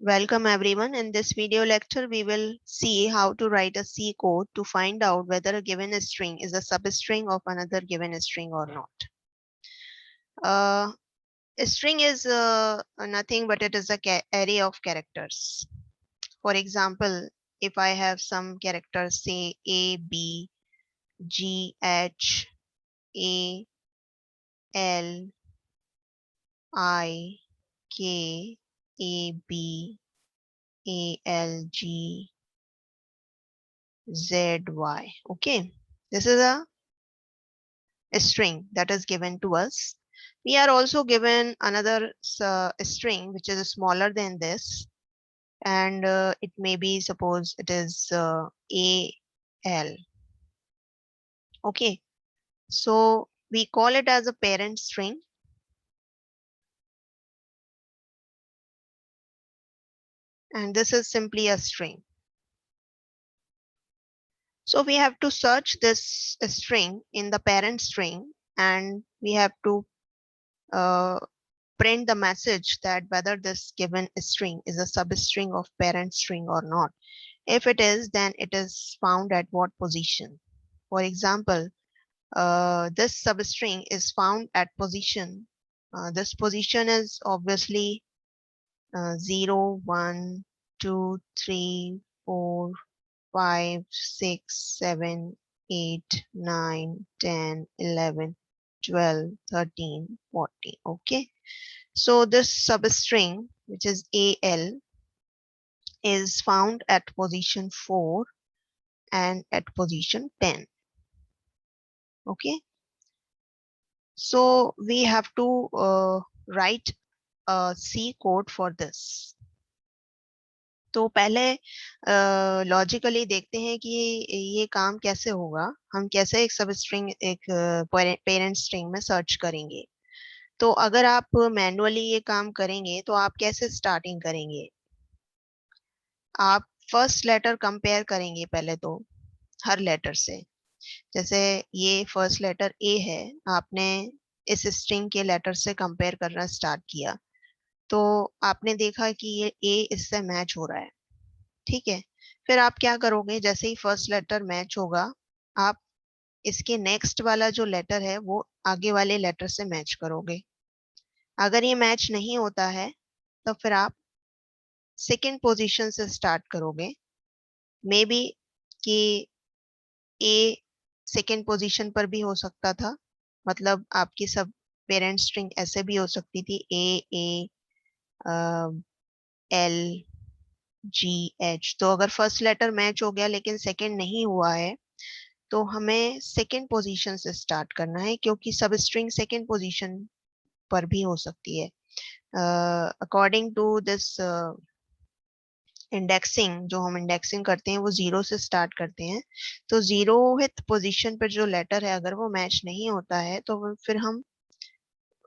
Welcome everyone. In this video lecture, we will see how to write a C code to find out whether a given string is a substring of another given string or not. A string is nothing but it is a array of characters. For example, if I have some characters, say A, B, G, H, A, L, I, K, A, B, A, L, G, Z, Y. Okay, this is a string that is given to us. We are also given another string which is smaller than this, and it may be, suppose it is AL. Okay, so we call it as a parent string, and this is simply a string. So we have to search this string in the parent string, and we have to print the message that whether this given string is a substring of parent string or not. If it is, then it is found at what position. For example, this substring is found at position. This position is obviously 0, 1, 2, 3, 4, 5, 6, 7, 8, 9, 10, 11, 12, 13, 14. Okay. So this substring, which is AL, is found at position 4 and at position 10. Okay. So we have to write a C code for this. तो पहले logically देखते हैं कि ये काम कैसे होगा, हम कैसे एक सब स्ट्रिंग एक पेरेंट स्ट्रिंग में सर्च करेंगे. तो अगर आप मैन्युअली ये काम करेंगे तो आप कैसे स्टार्टिंग करेंगे. आप फर्स्ट लेटर कंपेयर करेंगे पहले तो हर लेटर से. जैसे ये फर्स्ट लेटर ए है, आपने इस स्ट्रिंग के लेटर से कंपेयर करना स्टार्ट किया तो आपने देखा कि ये ए इससे मैच हो रहा है. ठीक है, फिर आप क्या करोगे, जैसे ही फर्स्ट लेटर मैच होगा आप इसके नेक्स्ट वाला जो लेटर है वो आगे वाले लेटर से मैच करोगे. अगर ये मैच नहीं होता है तो फिर आप सेकेंड पोजीशन से स्टार्ट करोगे. मे बी कि ए सेकेंड पोजीशन पर भी हो सकता था, मतलब आपकी सब पेरेंट स्ट्रिंग ऐसे भी हो सकती थी ए एल जी एच. तो अगर फर्स्ट लेटर मैच हो गया लेकिन सेकेंड नहीं हुआ है तो हमें सेकेंड पोजीशन से स्टार्ट करना है, क्योंकि सब स्ट्रिंग सेकेंड पोजीशन पर भी हो सकती है. अकॉर्डिंग टू दिस इंडेक्सिंग, जो हम इंडेक्सिंग करते हैं वो 0 से स्टार्ट करते हैं. तो 0th पोजीशन पर जो लेटर है अगर वो मैच नहीं होता है तो फिर हम,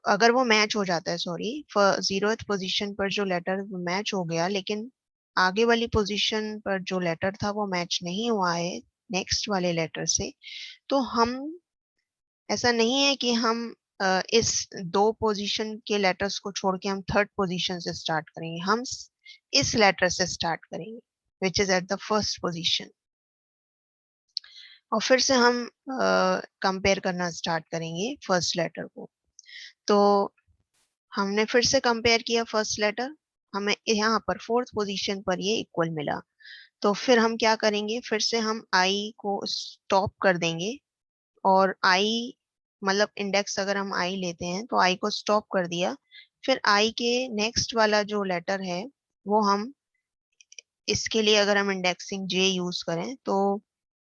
अगर वो मैच हो जाता है, सॉरी, 0th पोजीशन पर जो लेटर मैच हो गया लेकिन आगे वाली पोजीशन पर जो लेटर था वो मैच नहीं हुआ है नेक्स्ट वाले लेटर से, तो हम, ऐसा नहीं है कि हम इस दो पोजीशन के लेटर्स को छोड़ के हम थर्ड पोजीशन से स्टार्ट करेंगे. हम इस लेटर से स्टार्ट करेंगे which is at the first position, और फिर से हम कंपेयर करना स्टार्ट करेंगे फर्स्ट लेटर को. तो हमने फिर से कंपेयर किया फर्स्ट लेटर, हमें यहाँ पर फोर्थ पोजीशन पर ये इक्वल मिला. तो फिर हम क्या करेंगे, फिर से हम आई को स्टॉप कर देंगे, और आई मतलब इंडेक्स अगर हम आई लेते हैं तो आई को स्टॉप कर दिया. फिर आई के नेक्स्ट वाला जो लेटर है वो हम, इसके लिए अगर हम इंडेक्सिंग जे यूज करें तो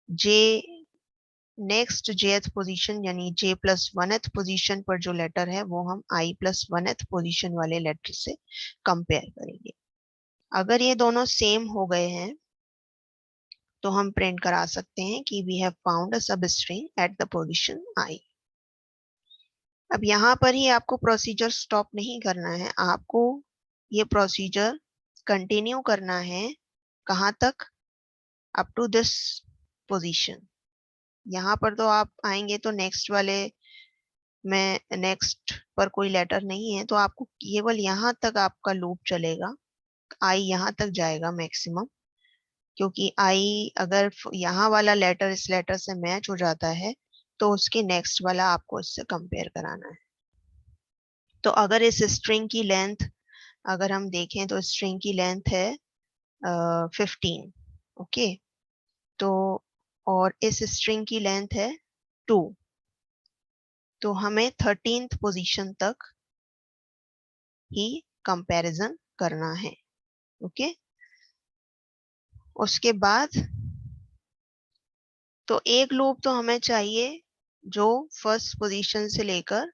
जे नेक्स्ट जेथ पोजीशन यानी जे प्लस 1th पोजीशन पर जो लेटर है वो हम आई प्लस 1th पोजीशन वाले लेटर से कंपेयर करेंगे. अगर ये दोनों सेम हो गए हैं तो हम प्रिंट करा सकते हैं कि we have found a substring at the position I. अब यहाँ पर ही आपको प्रोसीजर स्टॉप नहीं करना है, आपको ये प्रोसीजर कंटिन्यू करना है. कहाँ तक, अप टू दिस पोजीशन. यहाँ पर तो आप आएंगे तो नेक्स्ट वाले में नेक्स्ट पर कोई लेटर नहीं है तो आपको केवल यहाँ तक आपका लूप चलेगा. आई यहाँ तक जाएगा मैक्सिमम, क्योंकि आई अगर यहाँ वाला लेटर इस लेटर से मैच हो जाता है तो उसके नेक्स्ट वाला आपको इससे कंपेयर कराना है। तो अगर इस स्ट्रिंग की लेंथ अगर हम देखें तो स्ट्रिंग की लेंथ है 15, ओके। तो और इस स्ट्रिंग की लेंथ है 2, तो हमें 13th पोजीशन तक ही कंपैरिजन करना है, ओके। उसके बाद तो एक लूप तो हमें चाहिए जो फर्स्ट पोजीशन से लेकर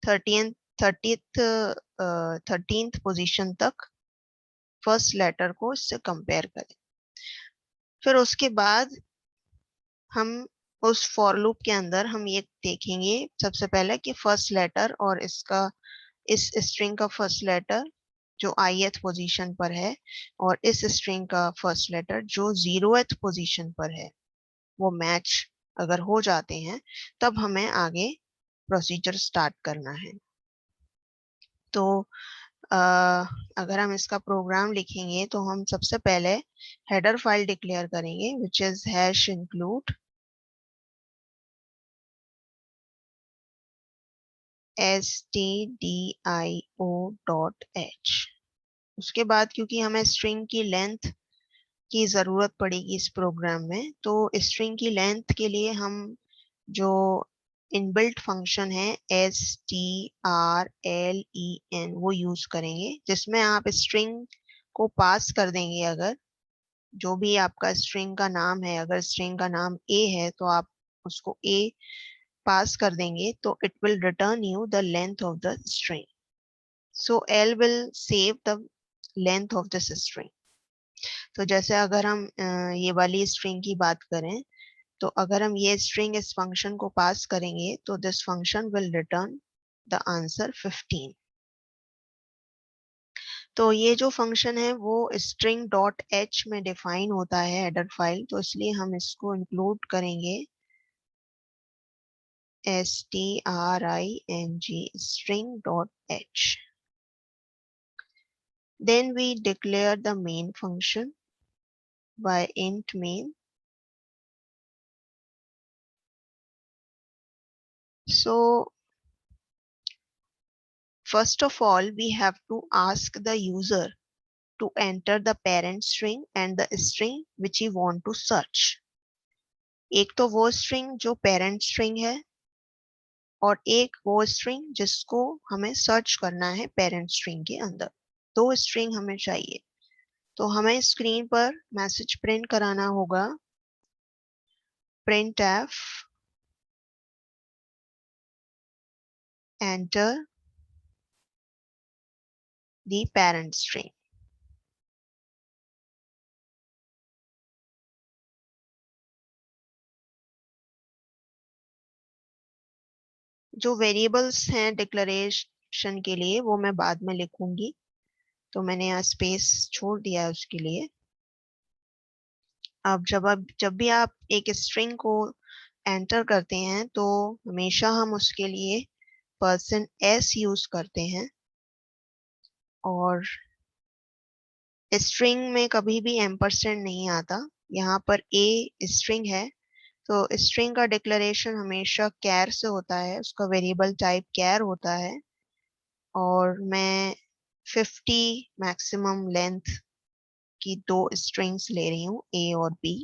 30th 13th पोजीशन तक फर्स्ट लेटर को इससे कंपेयर करें। फिर उसके बाद हम उस फॉर लूप के अंदर हम ये देखेंगे सबसे पहले कि फर्स्ट लेटर और इसका इस स्ट्रिंग का फर्स्ट लेटर जो ith पोजीशन पर है और इस स्ट्रिंग का फर्स्ट लेटर जो 0th पोजीशन पर है वो मैच अगर हो जाते हैं तब हमें आगे प्रोसीजर स्टार्ट करना है। तो अगर हम इसका प्रोग्राम लिखेंगे तो हम सबसे पहले हेडर फाइल डिक्लेयर करेंगे which is hash include stdio.h। उसके बाद क्योंकि हमें स्ट्रिंग की लेंथ की ज़रूरत पड़ेगी इस प्रोग्राम में, तो स्ट्रिंग की लेंथ के लिए हम जो इनबिल्ट फंक्शन है strlen वो यूज़ करेंगे, जिसमें आप स्ट्रिंग को पास कर देंगे। अगर जो भी आपका स्ट्रिंग का नाम है, अगर स्ट्रिंग का नाम a है तो आप उसको a पास कर देंगे तो it will return you the length of the string. So l will save the length of this string. तो जैसे अगर हम ये वाली स्ट्रिंग की बात करें तो अगर हम ये स्ट्रिंग इस फंक्शन को पास करेंगे तो this function will return the answer 15। तो ये जो फंक्शन है वो स्ट्रिंग डॉट एच में डिफाइन होता है हेडर फाइल, तो इसलिए हम इसको इंक्लूड करेंगे string string dot h। Then we declare the main function by int main। So first of all we have to ask the user to enter the parent string and the string which you want to search। एक तो वो string जो parent string है और एक वो string जिसको हमें search करना है parent string के अंदर। दो string हमें चाहिए। तो हमें स्क्रीन पर मैसेज प्रिंट कराना होगा printf enter the parent string। जो वेरिएबल्स हैं डिक्लेरेशन के लिए वो मैं बाद में लिखूंगी, तो मैंने यहाँ स्पेस छोड़ दिया है उसके लिए। अब जब भी आप एक स्ट्रिंग को एंटर करते हैं तो हमेशा हम उसके लिए %s यूज करते हैं, और स्ट्रिंग में कभी भी एम्परसेंड नहीं आता। यहाँ पर a स्ट्रिंग है तो स्ट्रिंग का डिक्लेरेशन हमेशा कैर से होता है, उसका वेरिएबल टाइप कैर होता है। और मैं 50 मैक्सिमम लेंथ की दो स्ट्रिंग्स ले रही हूँ a और b।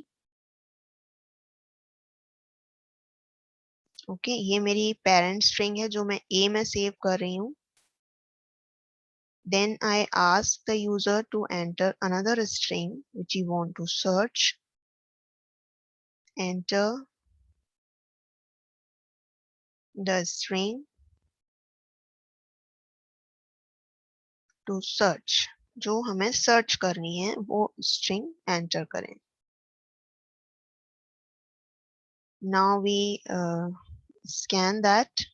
ओके, ये मेरी पेरेंट स्ट्रिंग है जो मैं a में सेव कर रही हूँ। Then I ask the user to enter another string which you want to search। Enter the string to search। जो हमें सर्च करनी है वो स्ट्रिंग एंटर करें। Now we scan that।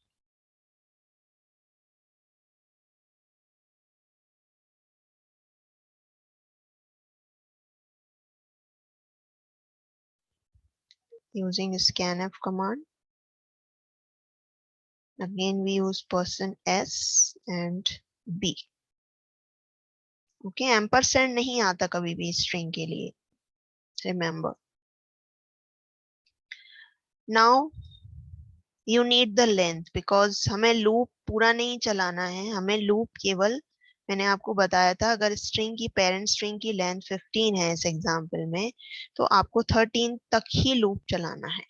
Using scanf command। Again we use %s and b। Okay, ampersand नहीं आता कभी भी स्ट्रिंग के लिए, remember. Now you need the length, because हमें लूप पूरा नहीं चलाना है, हमें लूप केवल, मैंने आपको बताया था अगर स्ट्रिंग की पेरेंट स्ट्रिंग की लेंथ 15 है इस एग्जांपल में, तो आपको 13 तक ही लूप चलाना है,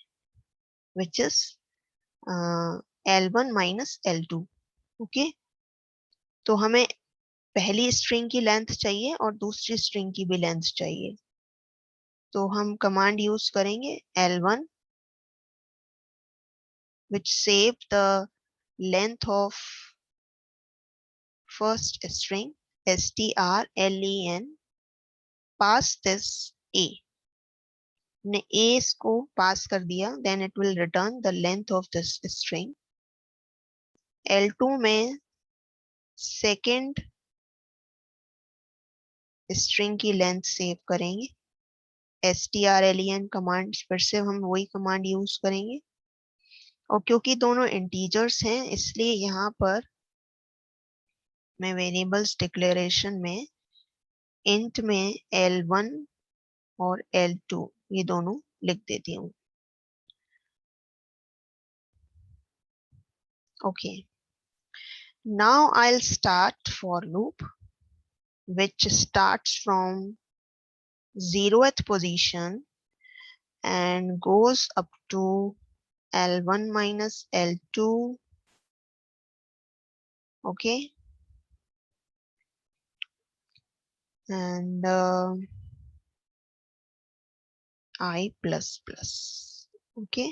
which is L1 minus L2। Okay, तो हमें पहली स्ट्रिंग की लेंथ चाहिए और दूसरी स्ट्रिंग की भी लेंथ चाहिए, तो हम कमांड यूज करेंगे L1 which save the length of first string strlen, pass this a, ने a को पास कर दिया, then it will return the length of this string। L2 में सेकेंड स्ट्रिंग की लेंथ सेव करेंगे, strlen कमांड, फिर से हम वही कमांड यूज करेंगे, और क्योंकि दोनों इंटीजर्स हैं इसलिए यहाँ पर मैं वेरिएबल्स डिक्लेरेशन में इंट में L1 और L2 ये दोनों लिख देती हूँ। Okay, now I'll start for loop which starts from 0th position and goes up to L1 minus L2। okay, and I plus plus। Okay,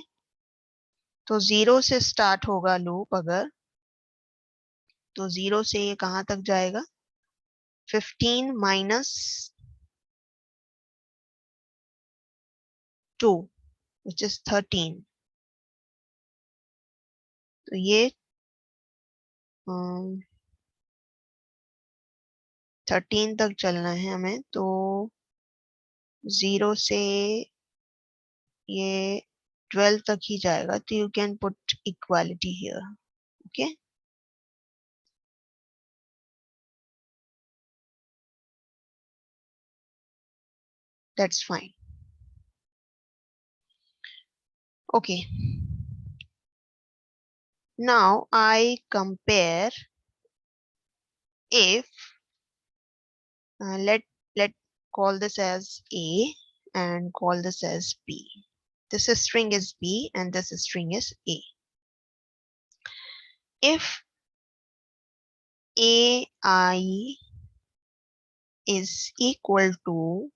तो 0 से स्टार्ट होगा लूप अगर, तो 0 से ये कहाँ तक जाएगा, 15 माइनस 2 which is 13। तो ये 13 तक चलना है हमें, तो 0 से ये 12 तक ही जाएगा, तो you can put equality here. Okay, that's fine. Okay, now I compare if let call this as A and call this as B, this string is B and this string is A। if AI is equal to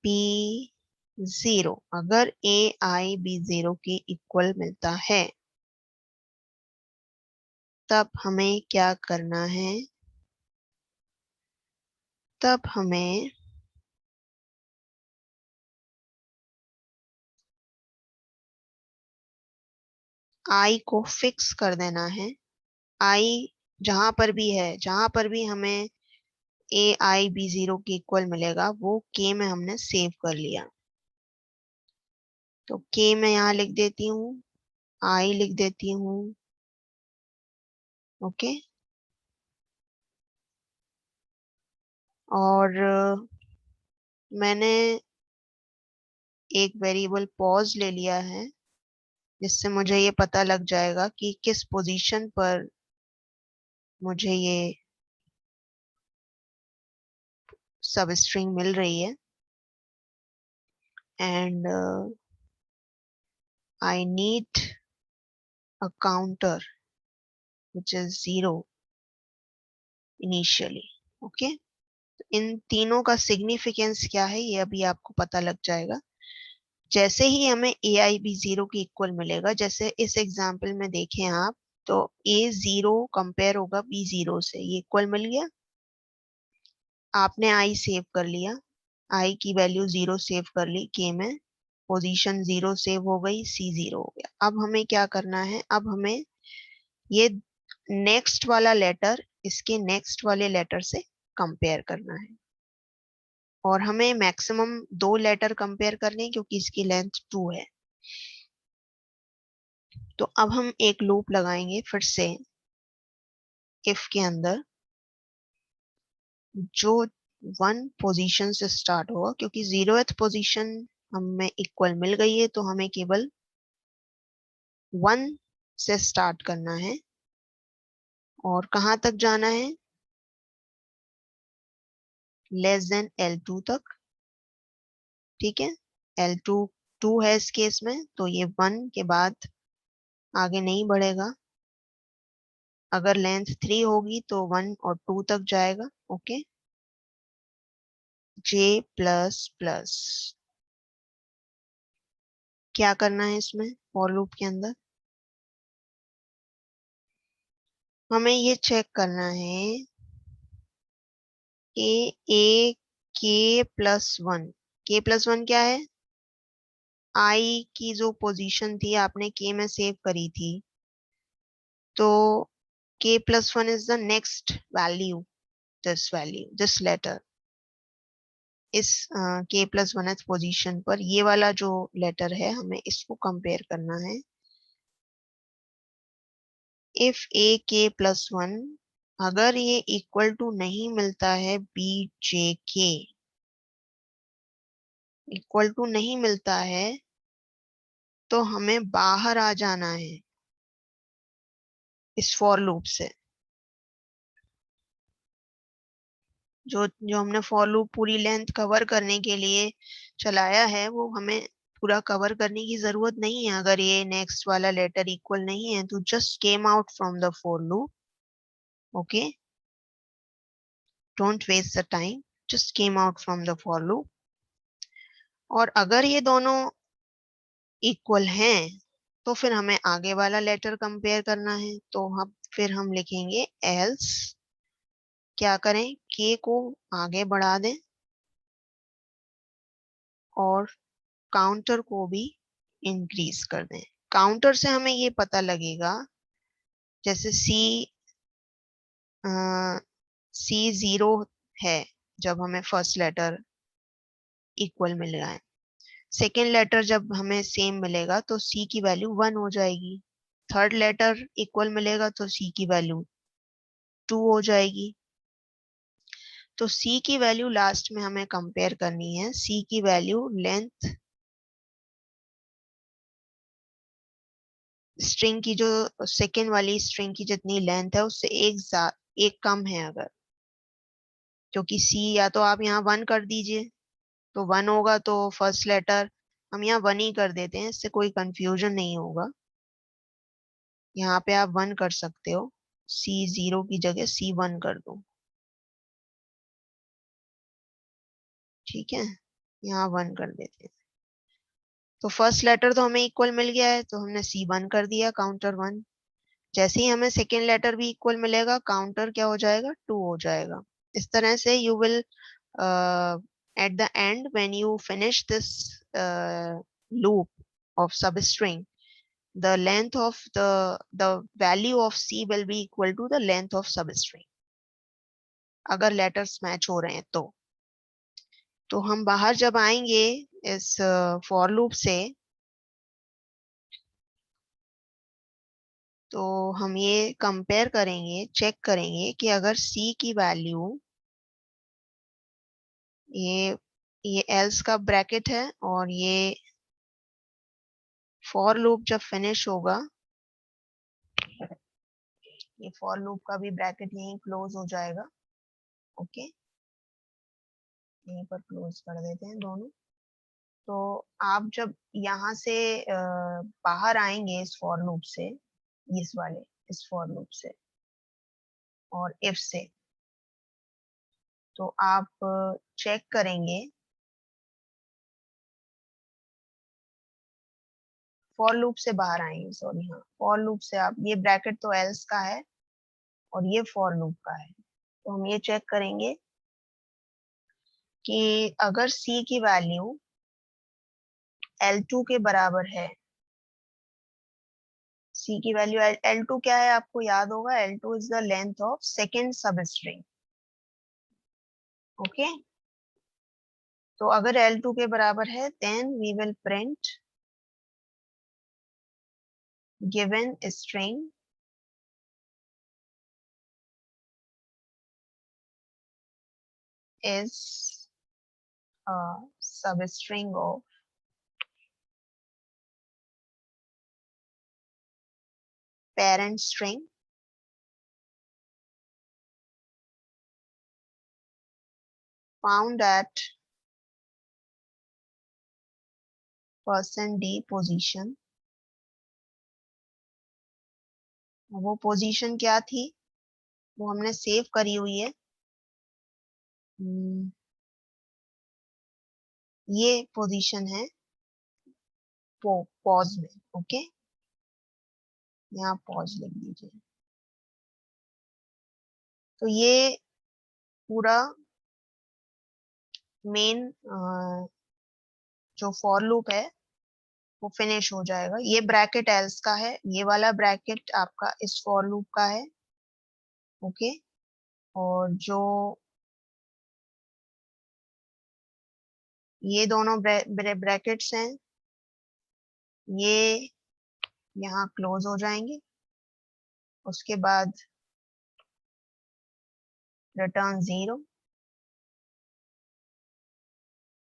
B0, अगर AI B0 के equal मिलता है, तब हमें क्या करना है, तब हमें I को फिक्स कर देना है। I जहां पर भी है, जहां पर भी हमें AI B0 के इक्वल मिलेगा वो K में हमने सेव कर लिया, तो K मैं यहाँ लिख देती हूँ, I लिख देती हूँ। ओके, और मैंने एक वेरिएबल पॉज ले लिया है जिससे मुझे ये पता लग जाएगा कि किस पोजीशन पर मुझे ये सब स्ट्रिंग मिल रही है, and I need a counter which is 0 initially. Okay, इन तीनों का सिग्निफिकेंस क्या है ये अभी आपको पता लग जाएगा। जैसे ही हमें AI B0 के इक्वल मिलेगा, जैसे इस एग्जाम्पल में देखें आप, तो A0 कंपेयर होगा B0 से, ये इक्वल मिल गया, आपने I सेव कर लिया, I की वैल्यू 0 सेव कर ली K में, पोजीशन 0 सेव हो गई, C0 हो गया। अब हमें क्या करना है, अब हमें ये नेक्स्ट वाला लेटर इसके नेक्स्ट वाले लेटर से कंपेयर करना है, और हमें मैक्सिमम 2 लेटर कंपेयर करने हैं क्योंकि इसकी लेंथ 2 है। तो अब हम एक लूप लगाएंगे फिर से इफ के अंदर, जो 1 पोजीशन से स्टार्ट होगा, क्योंकि 0th पोजीशन हमें इक्वल मिल गई है, तो हमें केवल 1 से स्टार्ट करना है और कहाँ तक जाना है, L2 तक। ठीक है, L2 2 है इस केस में, तो ये 1 के बाद आगे नहीं बढ़ेगा। अगर लेंथ 3 होगी तो 1 और 2 तक जाएगा। Okay, J plus plus. क्या करना है इसमें फॉर लूप के अंदर, हमें ये चेक करना है ए के प्लस वन। के प्लस वन क्या है, आई की जो पोजीशन थी आपने के में सेव करी थी, तो k plus one is the next value, this later is k plus one position पर, ये वाला जो लेटर है हमें इसको कंपेयर करना है। इफ ए के प्लस वन, अगर ये इक्वल टू नहीं मिलता है बी जे के, इक्वल टू नहीं मिलता है, तो हमें बाहर आ जाना है इस फॉर लूप से। जो जो हमने फॉर लूप पूरी लेंथ कवर करने के लिए चलाया है, वो हमें पूरा कवर करने की जरूरत नहीं है। अगर ये नेक्स्ट वाला लेटर इक्वल नहीं है तो just came out from the for loop. Okay, don't waste the time, just came out from the for loop. और अगर ये दोनों इक्वल हैं, तो फिर हमें आगे वाला लेटर कंपेयर करना है। तो हम फिर हम लिखेंगे एल्स, क्या करें, के को आगे बढ़ा दें और काउंटर को भी इंक्रीज कर दें। काउंटर से हमें ये पता लगेगा, जैसे सी 0 है जब हमें फर्स्ट लेटर इक्वल मिल रहा है, सेकेंड लेटर जब हमें सेम मिलेगा तो सी की वैल्यू 1 हो जाएगी, थर्ड लेटर इक्वल मिलेगा तो सी की वैल्यू 2 हो जाएगी। तो सी की वैल्यू लास्ट में हमें कंपेयर करनी है, सी की वैल्यू लेंथ स्ट्रिंग की, जो सेकेंड वाली स्ट्रिंग की जितनी लेंथ है उससे एक कम है अगर, क्योंकि सी या तो आप यहाँ 1 कर दीजिए, तो 1 होगा तो फर्स्ट लेटर हम यहाँ 1 ही कर देते हैं, इससे कोई कंफ्यूजन नहीं होगा। यहाँ पे आप 1 कर सकते हो, C0 की जगह C1 कर दो। ठीक है, यहाँ 1 कर देते हैं। तो फर्स्ट लेटर तो हमें इक्वल मिल गया है, तो हमने C1 कर दिया, काउंटर 1। जैसे ही हमें सेकेंड लेटर भी इक्वल मिलेगा, काउंटर क्या हो जाएगा, 2 हो जाएगा। इस तरह से you will at the end when you finish this loop of substring, the length of the value of c will be equal to the length of substring, अगर लेटर्स मैच हो रहे हैं तो। तो हम बाहर जब आएंगे इस फॉर लूप से, तो हम ये कंपेयर करेंगे, चेक करेंगे कि अगर c की वैल्यू, ये ये एल्स का ब्रैकेट है और ये फॉर लूप जब फिनिश होगा, ये फॉर लूप का भी ब्रैकेट यहीं क्लोज हो जाएगा। ओके, यहीं पर क्लोज कर देते हैं दोनों। तो आप जब यहाँ से बाहर आएंगे इस फॉर लूप से, इस फॉर लूप से और इफ से, तो आप चेक करेंगे, फॉर लूप से बाहर आएंगे, सॉरी, हाँ, फॉर लूप से आप, ये ब्रैकेट तो एल्स का है और ये फॉर लूप का है। तो हम ये चेक करेंगे कि अगर c की वैल्यू L2 के बराबर है, c की वैल्यू L2 क्या है आपको याद होगा, L2 is the length of second sub string. Okay, तो अगर L2 के बराबर है, then we will print given string is a substring of parent string found at %d position। वो पोजीशन क्या थी, वो हमने सेव करी हुई है। ये पोजीशन है पॉज में। ओके, यहाँ पॉज लिख दीजिए। तो ये पूरा मेन जो फॉर लूप है वो फिनिश हो जाएगा। ये ब्रैकेट एल्स का है, ये वाला ब्रैकेट आपका इस फॉर लूप का है। ओके, और जो ये दोनों ब्रैकेट्स हैं ये यहाँ क्लोज हो जाएंगे। उसके बाद रिटर्न 0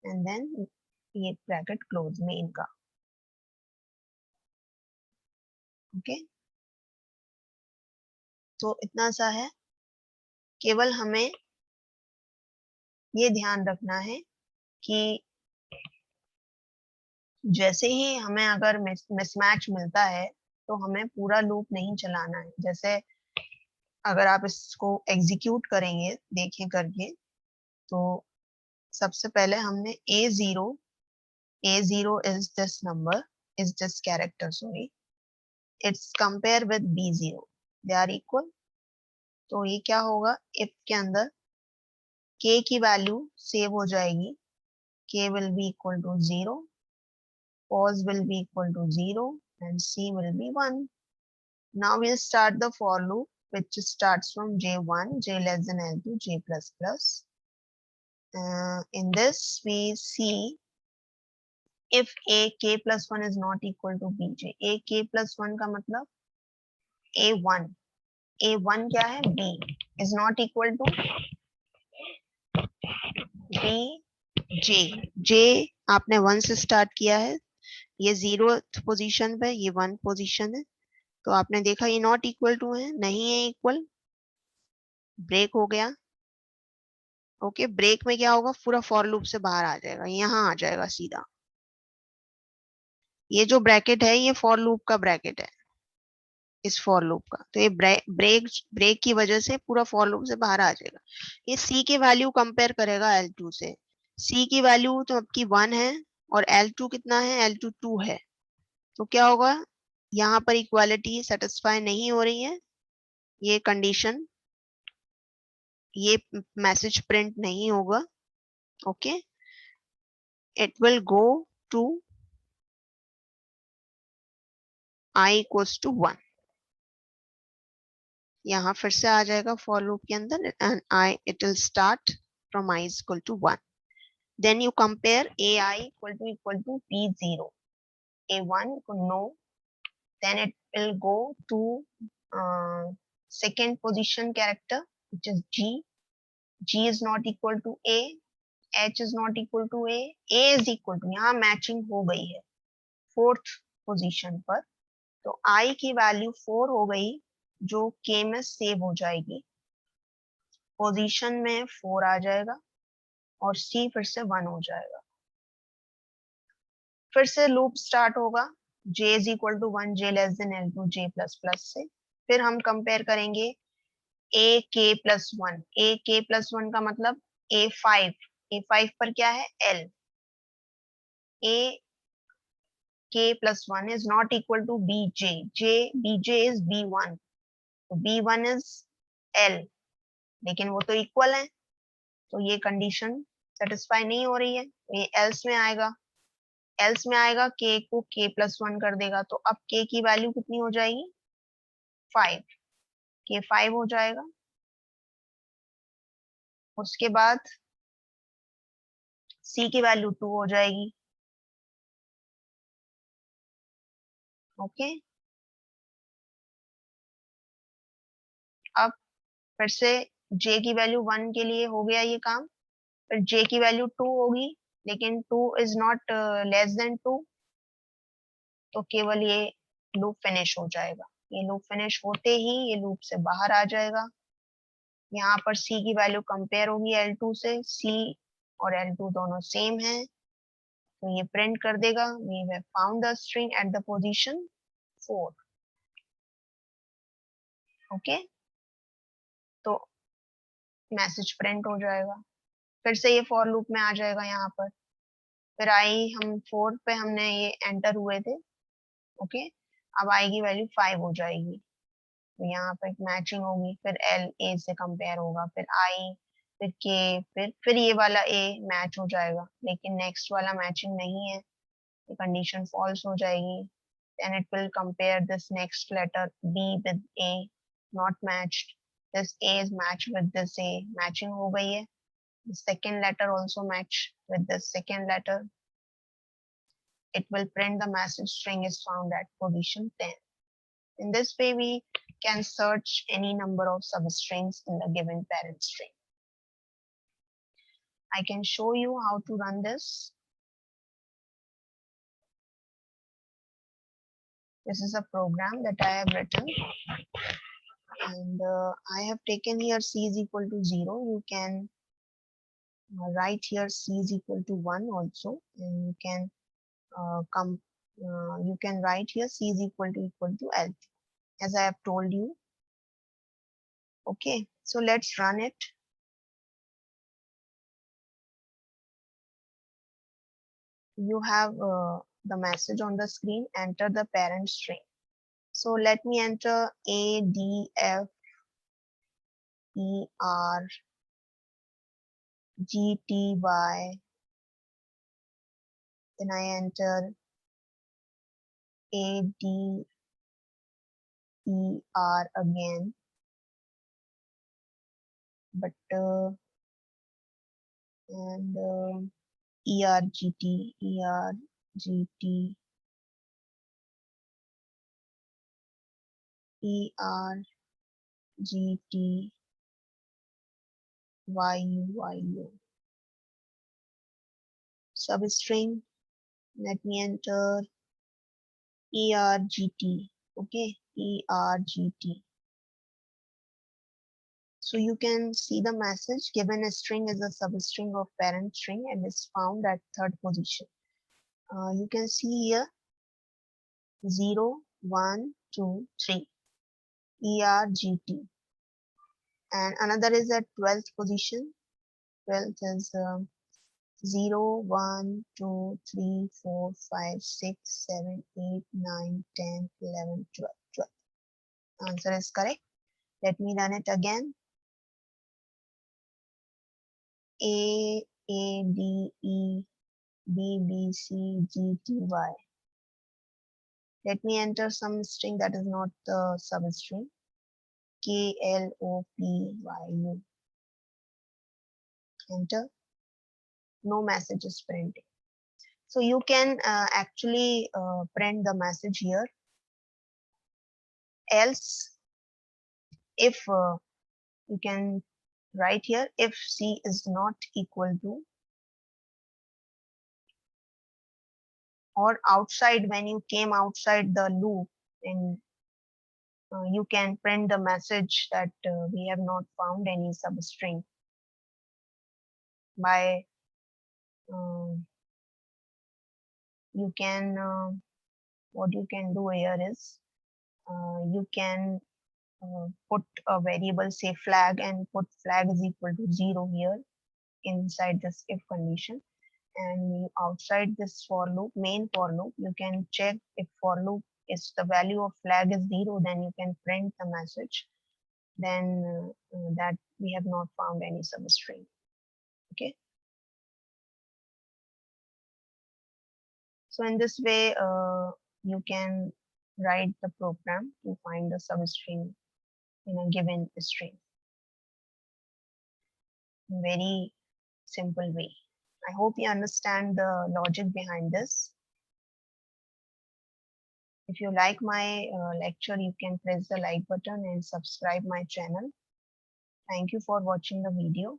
एंड देन ये ब्रैकेट क्लोज मेन का। ओके, तो इतना सा है। केवल हमें ये ध्यान रखना है कि जैसे ही हमें अगर मिसमैच मिलता है तो हमें पूरा लूप नहीं चलाना है। जैसे अगर आप इसको एग्जीक्यूट करेंगे देखें करके, तो सबसे पहले हमने A0 is this number, is this character, sorry, it's compare with B0, they are equal। तो ये क्या होगा, if के अंदर k की वैल्यू सेव हो जाएगी, k will be equal to 0, pos will be equal to 0 and c will be 1। Now we'll start the for loop which starts from j1, j less than l2, j plus plus। In this we see if a k plus 1 is not equal to bj। a k plus 1 का मतलब a1, a1 क्या है, b is not equal to b j। j आपने 1 से start किया है, ये 0 position पे, ये 1 पोजीशन है। तो आपने देखा ये नॉट इक्वल टू है, नहीं है इक्वल, ब्रेक हो गया। ओके, ब्रेक में क्या होगा, पूरा फॉर लूप से बाहर आ जाएगा, यहाँ आ जाएगा सीधा। ये जो ब्रैकेट है ये फॉर लूप का ब्रैकेट है, इस फॉर लूप का। तो ये ब्रेक की वजह से पूरा फॉर लूप से बाहर आ जाएगा। ये सी की वैल्यू कंपेयर करेगा L2 से। सी की वैल्यू तो आपकी 1 है और L2 कितना है, L2 2 है। तो क्या होगा, यहाँ पर इक्वालिटी सेटिस्फाई नहीं हो रही है, ये कंडीशन, ये मैसेज प्रिंट नहीं होगा। Okay, it will go to i equals to 1। यहाँ फिर से आ जाएगा फॉर लूप के अंदर and it will start from i is equal to 1। Then you compare ai equal to b0, a1 no, then it will go to second position character which is g। g is not equal to a, h is not equal to a is equal to, यहाँ matching हो गई है fourth position पर। तो i की value 4 हो गई जो k में सेव हो जाएगी, पोजीशन में 4 आ जाएगा और c फिर से 1 हो जाएगा। फिर से लूप स्टार्ट होगा j is equal to 1, j less than l2, j plus plus से। फिर हम कंपेयर करेंगे a k plus 1। a k plus 1 का मतलब a5, a5 पर क्या है, l। a k plus 1 is not equal to bj, bj is b1, तो b1 is l, लेकिन वो तो इक्वल है, तो ये कंडीशन सेटिस्फाई नहीं हो रही है, तो ये एल्स में आएगा। एल्स में आएगा k को k प्लस 1 कर देगा, तो अब k की वैल्यू कितनी हो जाएगी, 5, k 5 हो जाएगा। उसके बाद c की वैल्यू 2 हो जाएगी। ओके, अब फिर से j की वैल्यू 1 के लिए हो गया ये काम, फिर j की वैल्यू 2 होगी, लेकिन 2 इज नॉट लेस देन 2, तो केवल ये लूप फिनिश हो जाएगा। ये लूप फिनिश होते ही ये लूप से बाहर आ जाएगा। यहाँ पर c की वैल्यू कंपेयर होगी L2 से, c और L2 दोनों सेम है, तो ये प्रिंट कर देगा we have found the string at the position 4। Okay, तो मैसेज प्रिंट हो जाएगा। फिर से ये फॉर लूप में आ जाएगा यहाँ पर, फिर आई हम 4 पे हमने ये एंटर हुए थे। ओके, अब आई की वैल्यू 5 हो जाएगी, तो यहाँ पर एक मैचिंग होगी, फिर एल ए से कंपेयर होगा, फिर आई, फिर के, फिर ये वाला ए मैच हो जाएगा, लेकिन नेक्स्ट वाला मैचिंग नहीं है, ये कंडीशन फॉल्स हो जाएगी। then it will compare this next letter B with A, not matched. This A is matched with this A, matching हो गई है। The second letter also match with the second letter. It will print the message string is found at position 10. In this way, we can search any number of substrings in the given parent string. I can show you how to run this. This is a program that I have written, and I have taken here c is equal to 0. You can write here c is equal to 1 also, and you can you can write here c is equal to L, as I have told you. Okay, so let's run it. You have the message on the screen, enter the parent string. So let me enter A, D, F, E, R, G, T, Y. Then I enter A, D, E, R again. But and E, R, G, T, E, R, G, T, E, R, G, T, Y, U, Y, U. Substring, let me enter ERGT. Okay, ERGT. So you can see the message given a string is a substring of parent string and is found at third position. You can see here 0, 1, 2, 3 ERGT, and another is at 12th position. 12th is 0, 1, 2, 3, 4, 5, 6, 7, 8, 9, 10, 11, 12. 12. Answer is correct. Let me run it again. A, D, E, B, B, C, G, T, Y. Let me enter some string that is not the substring. K, L, O, P, Y, U. Enter. No message is printing. So you can actually print the message here. Else, if you can write here, if C is not equal to, or outside, when you came outside the loop, then you can print the message that we have not found any substring by you can what you can do here is you can put a variable, say flag, and put flag is equal to 0 here inside this if condition, and outside this for loop, main for loop, you can check if for loop is the value of flag is 0, then you can print the message then that we have not found any substring. Okay, so in this way you can write the program to find the substring in a given string. Very simple way. I hope you understand the logic behind this. If you like my lecture, you can press the like button and subscribe my channel. Thank you for watching the video.